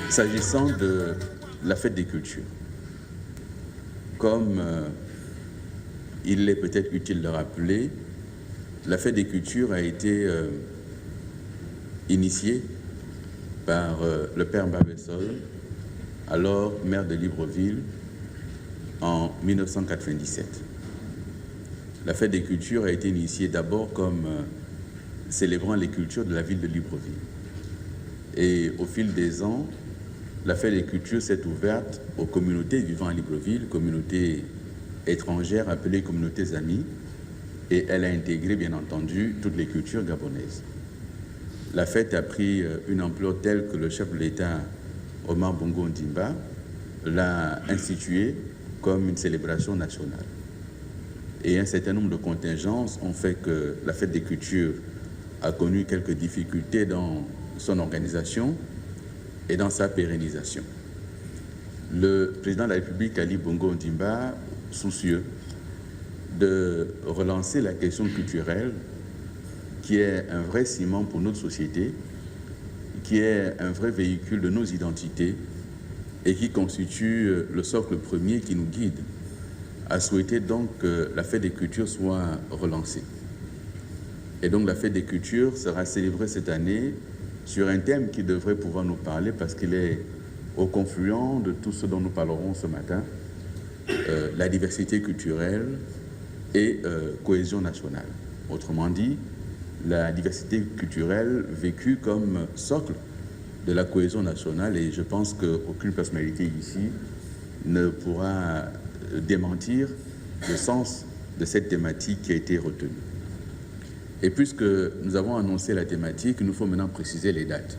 S'agissant de la fête des cultures, comme il est peut-être utile de rappeler, la fête des cultures a été initiée par le père Babessol, alors maire de Libreville, en 1997. La fête des cultures a été initiée d'abord comme célébrant les cultures de la ville de Libreville. Et au fil des ans, la fête des cultures s'est ouverte aux communautés vivant à Libreville, communautés étrangères appelées communautés amies, et elle a intégré bien entendu toutes les cultures gabonaises. La fête a pris une ampleur telle que le chef de l'État, Omar Bongo Ondimba, l'a instituée comme une célébration nationale. Et un certain nombre de contingences ont fait que la fête des cultures a connu quelques difficultés dans son organisation et dans sa pérennisation. Le président de la République, Ali Bongo Ondimba, soucieux de relancer la question culturelle, qui est un vrai ciment pour notre société, qui est un vrai véhicule de nos identités et qui constitue le socle premier qui nous guide, a souhaité donc que la fête des cultures soit relancée. Et donc la fête des cultures sera célébrée cette année sur un thème qui devrait pouvoir nous parler parce qu'il est au confluent de tout ce dont nous parlerons ce matin, la diversité culturelle et cohésion nationale. Autrement dit, la diversité culturelle vécue comme socle de la cohésion nationale, et je pense qu'aucune personnalité ici ne pourra démentir le sens de cette thématique qui a été retenue. Et puisque nous avons annoncé la thématique, il nous faut maintenant préciser les dates.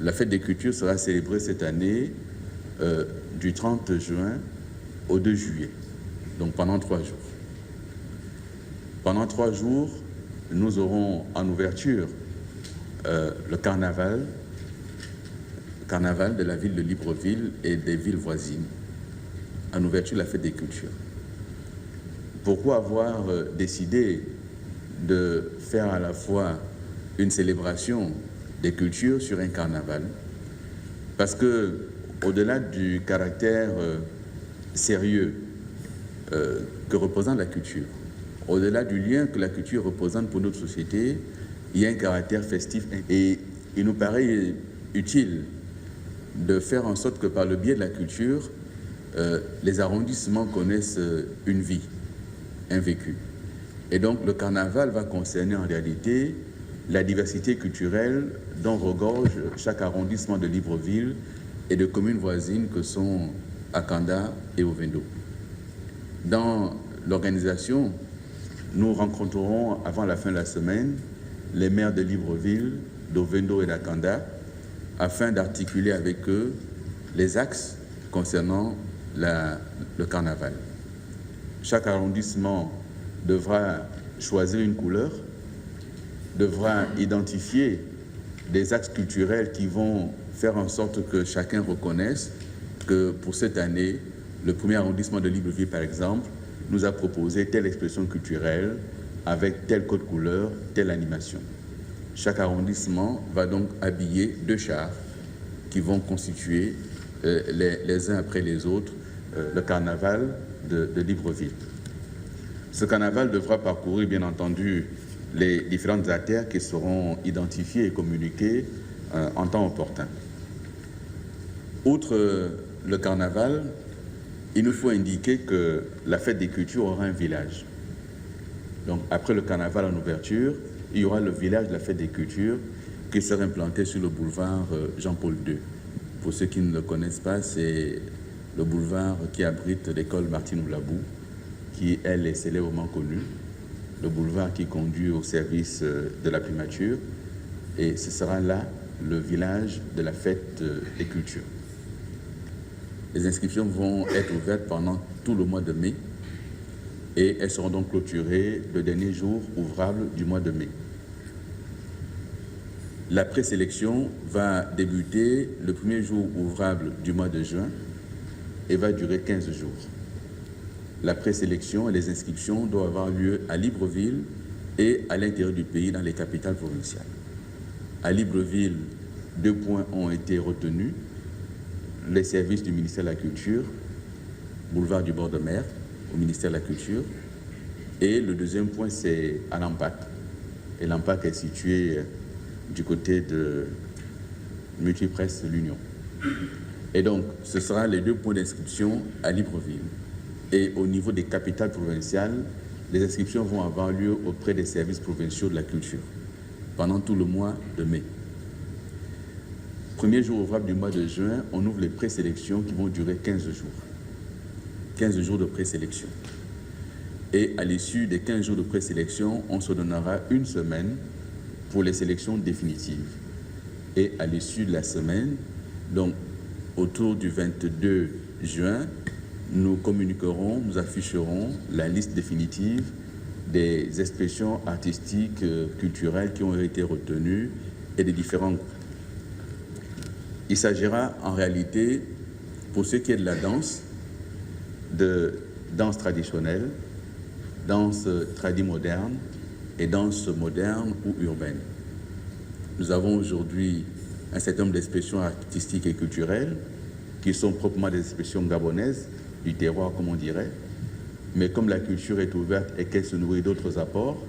La fête des cultures sera célébrée cette année du 30 juin au 2 juillet, donc pendant 3 jours. Pendant 3 jours, nous aurons en ouverture le carnaval de la ville de Libreville et des villes voisines, en ouverture de la fête des cultures. Pourquoi avoir décidé de faire à la fois une célébration des cultures sur un carnaval? Parce que, au-delà du caractère sérieux que représente la culture, au-delà du lien que la culture représente pour notre société, il y a un caractère festif et il nous paraît utile de faire en sorte que par le biais de la culture, les arrondissements connaissent une vie, un vécu. Et donc le carnaval va concerner en réalité la diversité culturelle dont regorge chaque arrondissement de Libreville et de communes voisines que sont Akanda et Ovendo. Dans l'organisation, nous rencontrerons avant la fin de la semaine les maires de Libreville, d'Ovendo et d'Akanda afin d'articuler avec eux les axes concernant le carnaval. Chaque arrondissement devra choisir une couleur, devra identifier des axes culturels qui vont faire en sorte que chacun reconnaisse que pour cette année, le premier arrondissement de Libreville, par exemple, nous a proposé telle expression culturelle avec tel code couleur, telle animation. Chaque arrondissement va donc habiller 2 chars qui vont constituer les uns après les autres le carnaval de Libreville. Ce carnaval devra parcourir, bien entendu, les différentes artères qui seront identifiées et communiquées en temps opportun. Outre le carnaval, il nous faut indiquer que la fête des cultures aura un village. Donc, après le carnaval en ouverture, il y aura le village de la fête des cultures qui sera implanté sur le boulevard Jean-Paul II. Pour ceux qui ne le connaissent pas, c'est le boulevard qui abrite l'école Martine Oulabou, qui, elle, est célèbrement connue, le boulevard qui conduit au service de la primature, et ce sera là le village de la fête des cultures. Les inscriptions vont être ouvertes pendant tout le mois de mai et elles seront donc clôturées le dernier jour ouvrable du mois de mai. La présélection va débuter le premier jour ouvrable du mois de juin et va durer 15 jours. La présélection et les inscriptions doivent avoir lieu à Libreville et à l'intérieur du pays dans les capitales provinciales. À Libreville, 2 points ont été retenus. les services du ministère de la Culture, boulevard du bord de mer, au ministère de la Culture. Et le deuxième point, c'est à l'AMPAC. Et l'AMPAC est situé du côté de Multipresse l'Union. Et donc, ce sera les deux points d'inscription à Libreville. Et au niveau des capitales provinciales, les inscriptions vont avoir lieu auprès des services provinciaux de la culture pendant tout le mois de mai. Premier jour ouvrable du mois de juin, on ouvre les présélections qui vont durer 15 jours. 15 jours de présélection. Et à l'issue des 15 jours de présélection, on se donnera une semaine pour les sélections définitives. Et à l'issue de la semaine, donc autour du 22 juin, nous communiquerons, nous afficherons la liste définitive des expressions artistiques, culturelles qui ont été retenues et des différents groupes. Il s'agira en réalité, pour ce qui est de la danse, de danse traditionnelle, danse tradimoderne et danse moderne ou urbaine. Nous avons aujourd'hui un certain nombre d'expressions artistiques et culturelles qui sont proprement des expressions gabonaises, du terroir comme on dirait, mais comme la culture est ouverte et qu'elle se nourrit d'autres apports,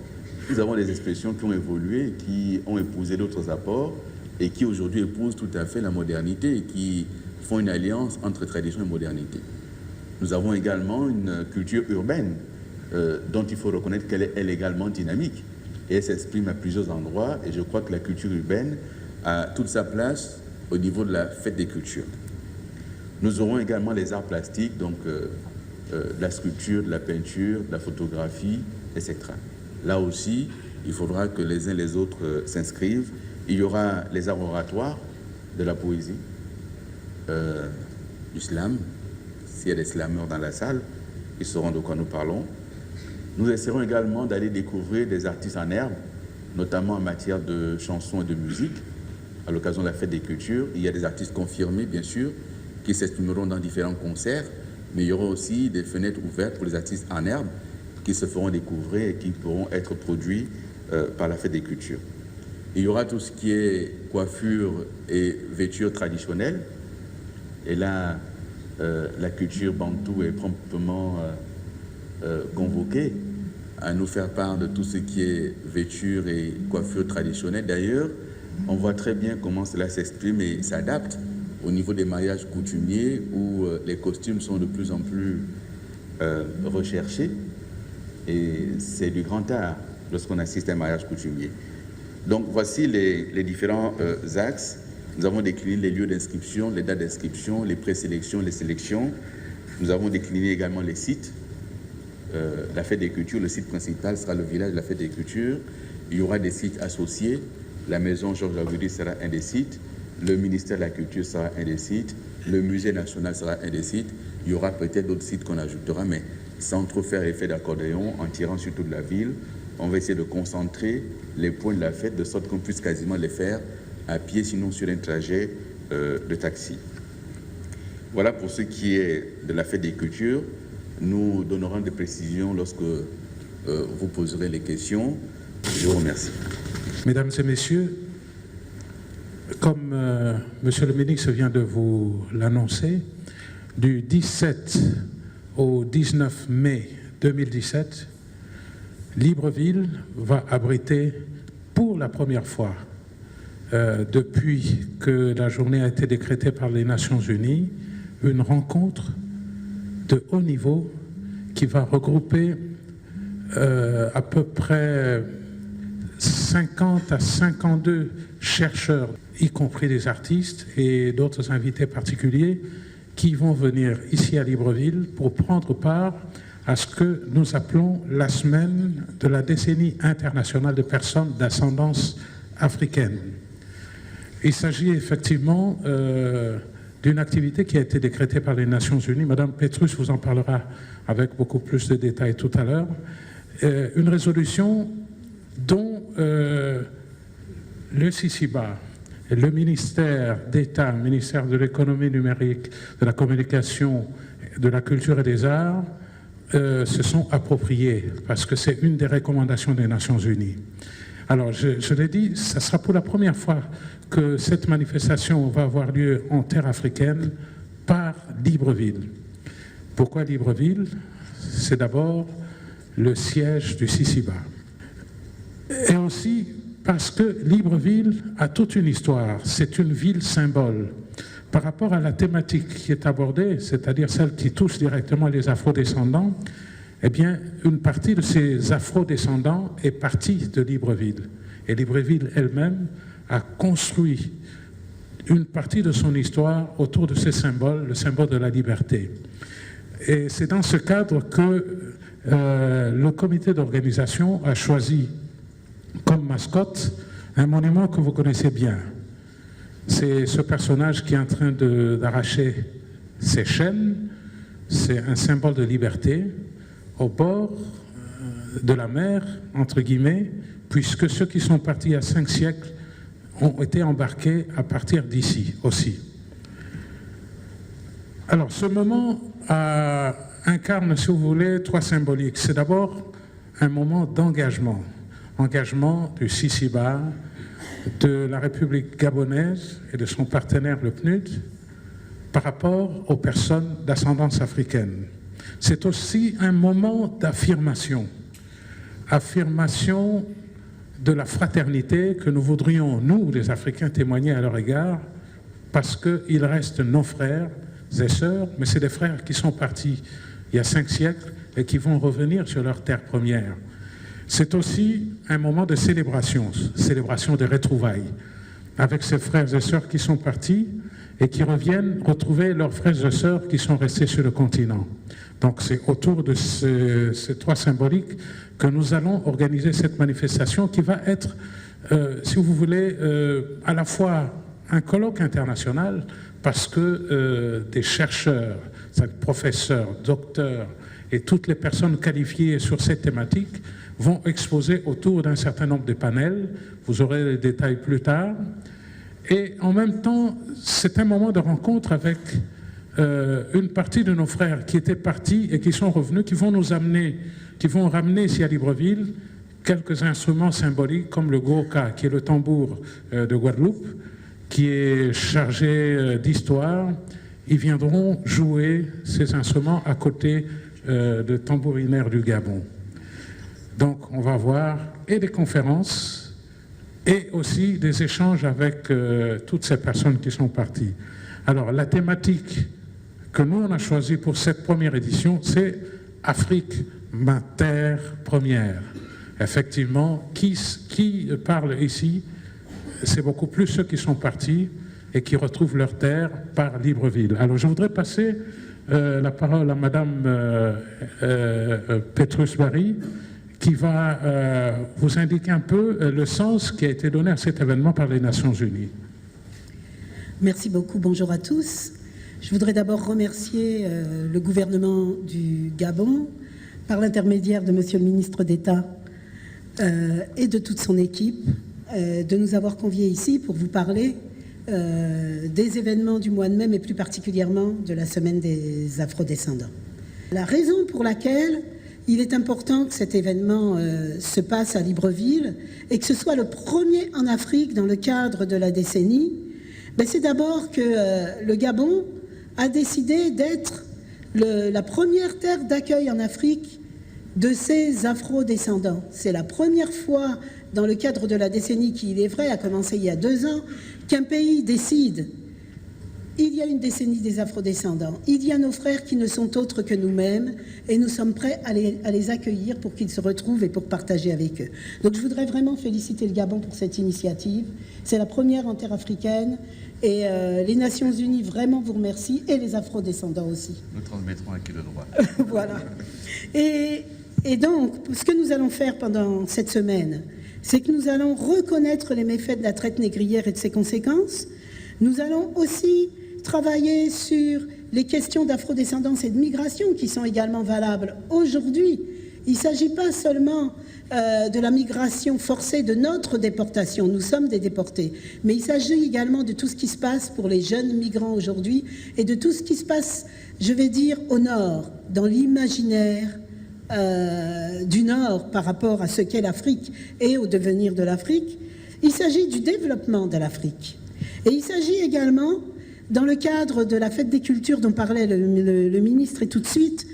nous avons des expressions qui ont évolué, qui ont épousé d'autres apports et qui aujourd'hui épousent tout à fait la modernité et qui font une alliance entre tradition et modernité. Nous avons également une culture urbaine dont il faut reconnaître qu'elle est elle également dynamique et elle s'exprime à plusieurs endroits et je crois que la culture urbaine a toute sa place au niveau de la fête des cultures. Nous aurons également les arts plastiques, donc de la sculpture, de la peinture, de la photographie, etc. Là aussi, il faudra que les uns les autres s'inscrivent. Il y aura les arts oratoires, de la poésie, du slam. S'il y a des slameurs dans la salle, ils sauront de quoi nous parlons. Nous essaierons également d'aller découvrir des artistes en herbe, notamment en matière de chansons et de musique, à l'occasion de la fête des cultures. Il y a des artistes confirmés, bien sûr, qui s'exprimeront dans différents concerts, mais il y aura aussi des fenêtres ouvertes pour les artistes en herbe qui se feront découvrir et qui pourront être produits par la fête des cultures. Il y aura tout ce qui est coiffure et vêture traditionnelle. Et là, la culture bantou est promptement convoquée à nous faire part de tout ce qui est vêture et coiffure traditionnelle. D'ailleurs, on voit très bien comment cela s'exprime et s'adapte au niveau des mariages coutumiers où les costumes sont de plus en plus recherchés. Et c'est du grand art lorsqu'on assiste à un mariage coutumier. Donc voici les différents axes. Nous avons décliné les lieux d'inscription, les dates d'inscription, les présélections, les sélections. Nous avons décliné également les sites. La fête des cultures, le site principal sera le village de la fête des cultures. Il y aura des sites associés. La maison Georges Agudi sera un des sites. Le ministère de la Culture sera un des sites. Le musée national sera un des sites. Il y aura peut-être d'autres sites qu'on ajoutera, mais sans trop faire effet d'accordéon, en tirant sur toute la ville. On va essayer de concentrer les points de la fête de sorte qu'on puisse quasiment les faire à pied, sinon sur un trajet de taxi. Voilà pour ce qui est de la fête des cultures. Nous donnerons des précisions lorsque vous poserez les questions. Je vous remercie. Mesdames et messieurs, comme Monsieur le ministre vient de vous l'annoncer, du 17 au 19 mai 2017, Libreville va abriter pour la première fois, depuis que la journée a été décrétée par les Nations Unies, une rencontre de haut niveau qui va regrouper à peu près 50 à 52 chercheurs, y compris des artistes et d'autres invités particuliers, qui vont venir ici à Libreville pour prendre part à ce que nous appelons la semaine de la décennie internationale de personnes d'ascendance africaine. Il s'agit effectivement d'une activité qui a été décrétée par les Nations Unies. Madame Petrus vous en parlera avec beaucoup plus de détails tout à l'heure. Une résolution dont le CICIBA, le ministère d'État, le ministère de l'économie numérique, de la communication, de la culture et des arts se sont appropriés parce que c'est une des recommandations des Nations Unies. Alors, je l'ai dit, ça sera pour la première fois que cette manifestation va avoir lieu en terre africaine Libreville. Pourquoi Libreville? C'est d'abord le siège du Sisiba. Et aussi parce que Libreville a toute une histoire, c'est une ville symbole. Par rapport à la thématique qui est abordée, c'est-à-dire celle qui touche directement les afrodescendants, eh bien, une partie de ces afrodescendants est partie de Libreville. Et Libreville elle-même a construit une partie de son histoire autour de ces symboles, le symbole de la liberté. Et c'est dans ce cadre que le comité d'organisation a choisi comme mascotte un monument que vous connaissez bien. C'est ce personnage qui est en train d'arracher ses chaînes. C'est un symbole de liberté au bord de la mer, entre guillemets, puisque ceux qui sont partis il y a 5 siècles ont été embarqués à partir d'ici aussi. Alors, ce moment incarne, si vous voulez, 3 symboliques. C'est d'abord un moment d'engagement. Engagement du Sisiba, de la République gabonaise et de son partenaire le PNUD par rapport aux personnes d'ascendance africaine. C'est aussi un moment d'affirmation. Affirmation de la fraternité que nous voudrions, nous, les Africains, témoigner à leur égard, parce qu'ils restent nos frères et sœurs, mais c'est des frères qui sont partis il y a 5 siècles et qui vont revenir sur leur terre première. C'est aussi un moment de célébration de retrouvailles, avec ces frères et sœurs qui sont partis et qui reviennent retrouver leurs frères et sœurs qui sont restés sur le continent. Donc c'est autour de ces 3 symboliques que nous allons organiser cette manifestation qui va être, si vous voulez, à la fois un colloque international parce que des chercheurs, professeurs, docteurs et toutes les personnes qualifiées sur cette thématique vont exposer autour d'un certain nombre de panels. Vous aurez les détails plus tard. Et en même temps, c'est un moment de rencontre avec une partie de nos frères qui étaient partis et qui sont revenus, qui vont nous amener, qui vont ramener ici à Libreville quelques instruments symboliques comme le goka, qui est le tambour de Guadeloupe, qui est chargé d'histoire. Ils viendront jouer ces instruments à côté de tambourinaires du Gabon. Donc on va voir et des conférences et aussi des échanges avec toutes ces personnes qui sont parties. Alors la thématique que nous on a choisie pour cette première édition, c'est Afrique, ma terre première. Effectivement, qui parle ici, c'est beaucoup plus ceux qui sont partis et qui retrouvent leur terre par Libreville. Alors je voudrais passer la parole à Madame Petrus-Barry, qui va vous indiquer un peu le sens qui a été donné à cet événement par les Nations Unies. Merci beaucoup, bonjour à tous. Je voudrais d'abord remercier le gouvernement du Gabon, par l'intermédiaire de Monsieur le ministre d'État et de toute son équipe, de nous avoir conviés ici pour vous parler des événements du mois de mai, mais plus particulièrement de la semaine des Afrodescendants. La raison pour laquelle il est important que cet événement se passe à Libreville et que ce soit le premier en Afrique dans le cadre de la décennie, c'est d'abord que le Gabon a décidé d'être la première terre d'accueil en Afrique de ces afro-descendants. C'est la première fois dans le cadre de la décennie qui, il est vrai, a commencé il y a 2 ans, qu'un pays décide. Il y a une décennie des afrodescendants. Il y a nos frères qui ne sont autres que nous-mêmes et nous sommes prêts à les accueillir pour qu'ils se retrouvent et pour partager avec eux. Donc je voudrais vraiment féliciter le Gabon pour cette initiative. C'est la première en terre africaine et les Nations Unies vraiment vous remercient et les afrodescendants aussi. Nous transmettrons à qui le droit. Voilà. Et donc, ce que nous allons faire pendant cette semaine, c'est que nous allons reconnaître les méfaits de la traite négrière et de ses conséquences. Nous allons aussi travailler sur les questions d'afrodescendance et de migration qui sont également valables aujourd'hui. Il ne s'agit pas seulement de la migration forcée, de notre déportation, nous sommes des déportés, mais il s'agit également de tout ce qui se passe pour les jeunes migrants aujourd'hui et de tout ce qui se passe, je vais dire, au nord, dans l'imaginaire du nord par rapport à ce qu'est l'Afrique et au devenir de l'Afrique. Il s'agit du développement de l'Afrique. Et il s'agit également dans le cadre de la fête des cultures dont parlait le ministre, et tout de suite,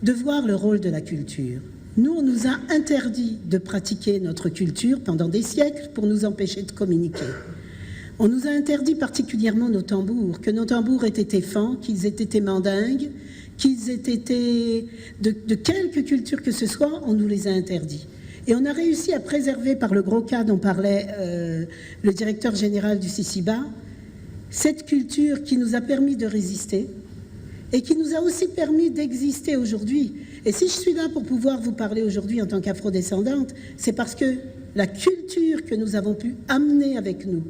de voir le rôle de la culture. Nous, on nous a interdit de pratiquer notre culture pendant des siècles pour nous empêcher de communiquer. On nous a interdit particulièrement nos tambours, que nos tambours aient été fans, qu'ils aient été mandingues, qu'ils aient été de quelque culture que ce soit, on nous les a interdits. Et on a réussi à préserver, par le gros cas dont parlait le directeur général du CICIBA, cette culture qui nous a permis de résister et qui nous a aussi permis d'exister aujourd'hui. Et si je suis là pour pouvoir vous parler aujourd'hui en tant qu'afrodescendante, c'est parce que la culture que nous avons pu amener avec nous,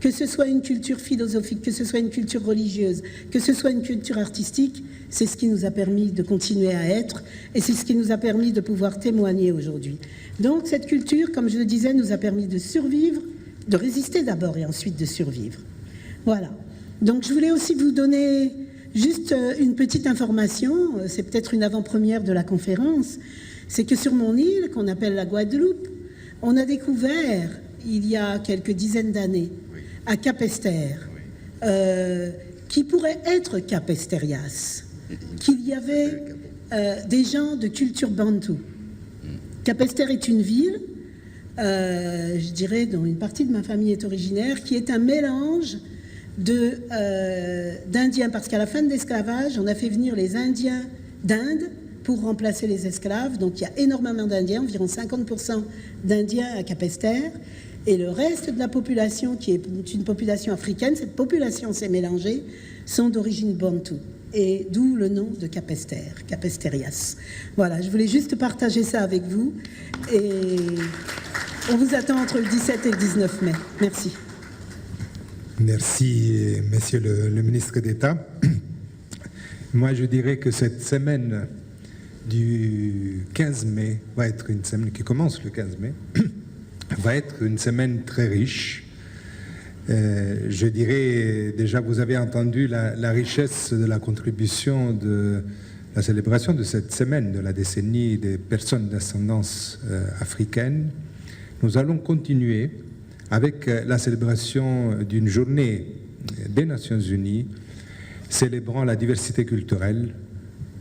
que ce soit une culture philosophique, que ce soit une culture religieuse, que ce soit une culture artistique, c'est ce qui nous a permis de continuer à être et c'est ce qui nous a permis de pouvoir témoigner aujourd'hui. Donc cette culture, comme je le disais, nous a permis de survivre, de résister d'abord et ensuite de survivre. Voilà. Donc je voulais aussi vous donner juste une petite information, c'est peut-être une avant-première de la conférence, c'est que sur mon île, qu'on appelle la Guadeloupe, on a découvert, il y a quelques dizaines d'années, à Capesterre, qui pourrait être Capesterias, qu'il y avait des gens de culture bantou. Capesterre est une ville, je dirais, dont une partie de ma famille est originaire, qui est un mélange d'Indiens, parce qu'à la fin de l'esclavage, on a fait venir les Indiens d'Inde pour remplacer les esclaves. Donc il y a énormément d'Indiens, environ 50% d'Indiens à Capesterre. Et le reste de la population, qui est une population africaine, cette population s'est mélangée, sont d'origine bantou. Et d'où le nom de Capesterre, Capesterias. Voilà, je voulais juste partager ça avec vous. Et on vous attend entre le 17 et le 19 mai. Merci. Merci, Monsieur le ministre d'État. Moi, je dirais que cette semaine du 15 mai va être une semaine qui commence le 15 mai, va être une semaine très riche. Je dirais, déjà, vous avez entendu la richesse de la contribution de la célébration de cette semaine, de la décennie des personnes d'ascendance africaine. Nous allons continuer avec la célébration d'une journée des Nations Unies célébrant la diversité culturelle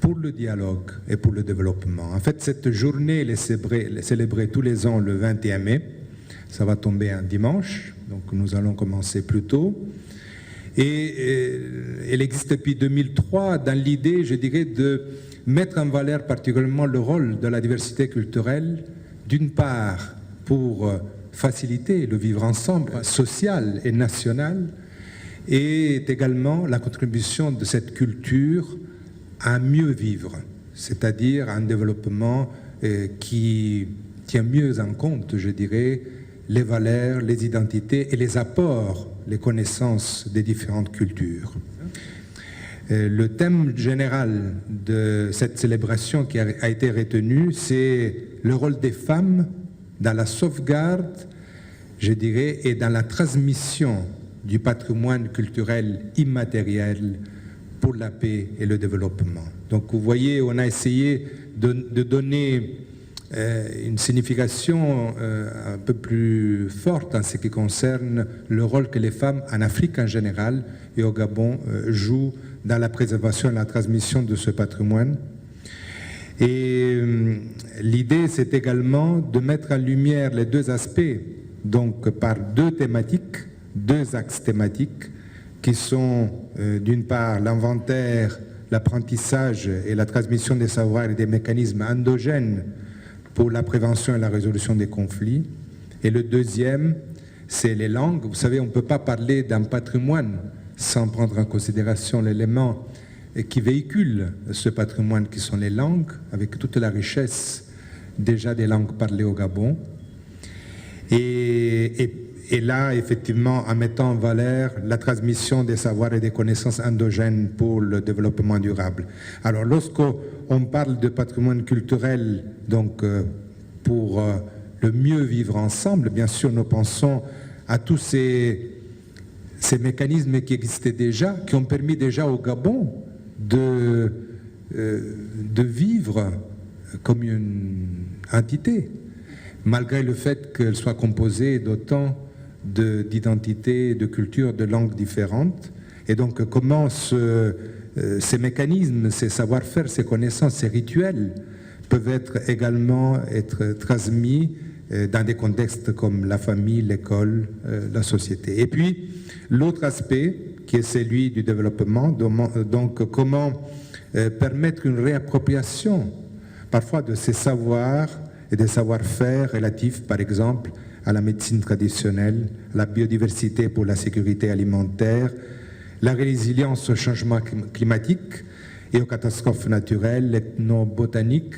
pour le dialogue et pour le développement. En fait, cette journée elle est célébrée tous les ans le 21 mai. Ça va tomber un dimanche, donc nous allons commencer plus tôt. Et elle existe depuis 2003 dans l'idée, je dirais, de mettre en valeur particulièrement le rôle de la diversité culturelle, d'une part pour faciliter le vivre ensemble social et national, et également la contribution de cette culture à mieux vivre, c'est-à-dire un développement qui tient mieux en compte, je dirais, les valeurs, les identités et les apports, les connaissances des différentes cultures. Le thème général de cette célébration qui a été retenu, c'est le rôle des femmes dans la sauvegarde, je dirais, et dans la transmission du patrimoine culturel immatériel pour la paix et le développement. Donc vous voyez, on a essayé de donner une signification un peu plus forte en ce qui concerne le rôle que les femmes en Afrique en général et au Gabon jouent dans la préservation et la transmission de ce patrimoine. Et l'idée, c'est également de mettre en lumière les deux aspects, donc par deux thématiques, deux axes thématiques, qui sont d'une part l'inventaire, l'apprentissage et la transmission des savoirs et des mécanismes endogènes pour la prévention et la résolution des conflits. Et le deuxième, c'est les langues. Vous savez, on ne peut pas parler d'un patrimoine sans prendre en considération l'élément qui véhicule ce patrimoine, qui sont les langues, avec toute la richesse déjà des langues parlées au Gabon. Et là, effectivement, en mettant en valeur la transmission des savoirs et des connaissances endogènes pour le développement durable. Alors, lorsqu'on parle de patrimoine culturel, donc pour le mieux vivre ensemble, bien sûr, nous pensons à tous ces mécanismes qui existaient déjà, qui ont permis déjà au Gabon de vivre comme une entité, malgré le fait qu'elle soit composée d'autant d'identités, de cultures, de langues différentes. Et donc comment ces mécanismes, ces savoir-faire, ces connaissances, ces rituels peuvent également être transmis dans des contextes comme la famille, l'école, la société. Et puis, l'autre aspect, qui est celui du développement, donc comment permettre une réappropriation parfois de ces savoirs et des savoir-faire relatifs, par exemple, à la médecine traditionnelle, à la biodiversité pour la sécurité alimentaire, la résilience au changement climatique et aux catastrophes naturelles, l'ethnobotanique,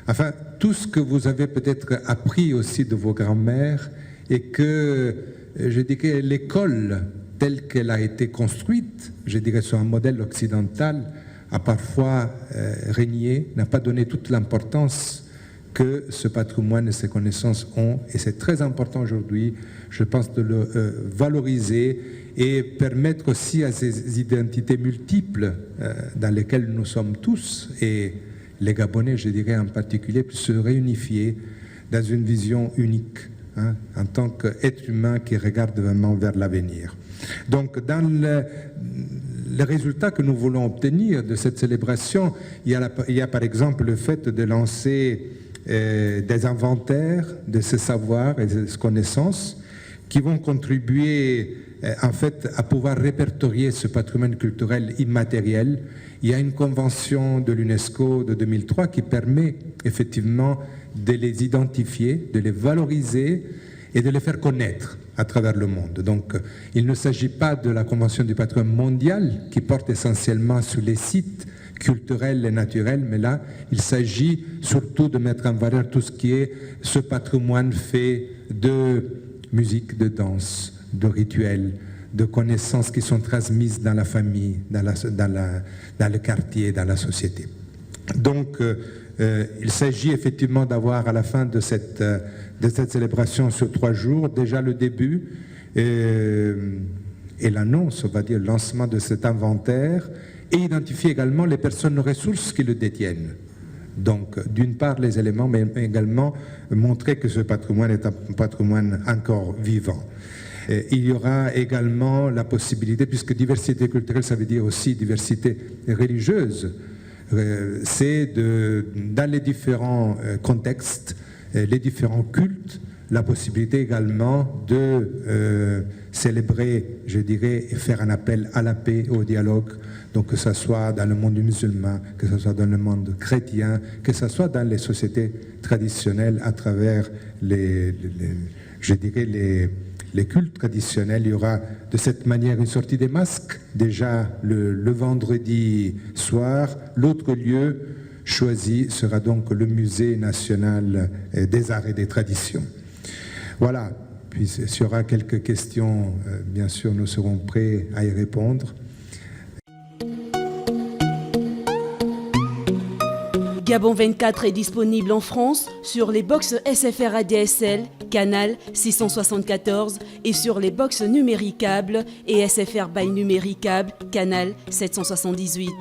enfin, tout ce que vous avez peut-être appris aussi de vos grands-mères et que, je dirais, l'école telle qu'elle a été construite, je dirais sur un modèle occidental, a parfois régné, n'a pas donné toute l'importance que ce patrimoine et ces connaissances ont. Et c'est très important aujourd'hui, je pense, de le valoriser et permettre aussi à ces identités multiples dans lesquelles nous sommes tous, et les Gabonais, je dirais en particulier, se réunifier dans une vision unique, hein, en tant qu'être humain qui regarde vraiment vers l'avenir. Donc, dans les résultats que nous voulons obtenir de cette célébration, il y a par exemple le fait de lancer des inventaires de ces savoirs et de ces connaissances qui vont contribuer en fait à pouvoir répertorier ce patrimoine culturel immatériel. Il y a une convention de l'UNESCO de 2003 qui permet effectivement de les identifier, de les valoriser et de les faire connaître à travers le monde. Donc, il ne s'agit pas de la Convention du patrimoine mondial qui porte essentiellement sur les sites culturels et naturels, mais là, il s'agit surtout de mettre en valeur tout ce qui est ce patrimoine fait de musique, de danse, de rituels, de connaissances qui sont transmises dans la famille, dans le quartier, dans la société. Donc, il s'agit effectivement d'avoir à la fin de cette célébration sur 3 jours, déjà le début et l'annonce, on va dire, le lancement de cet inventaire, et identifier également les personnes ressources qui le détiennent. Donc, d'une part, les éléments, mais également montrer que ce patrimoine est un patrimoine encore vivant. Il y aura également la possibilité, puisque diversité culturelle, ça veut dire aussi diversité religieuse, c'est dans les différents contextes, les différents cultes, la possibilité également de célébrer, je dirais, et faire un appel à la paix, au dialogue, donc que ce soit dans le monde musulman, que ce soit dans le monde chrétien, que ce soit dans les sociétés traditionnelles à travers les cultes traditionnels. Il y aura de cette manière une sortie des masques, déjà le vendredi soir. L'autre lieu choisi sera donc le Musée national des arts et des traditions. Voilà, puis s'il y aura quelques questions, bien sûr, nous serons prêts à y répondre. Gabon 24 est disponible en France sur les box SFR ADSL, canal 674, et sur les box numéricables et SFR by numéricable, canal 778.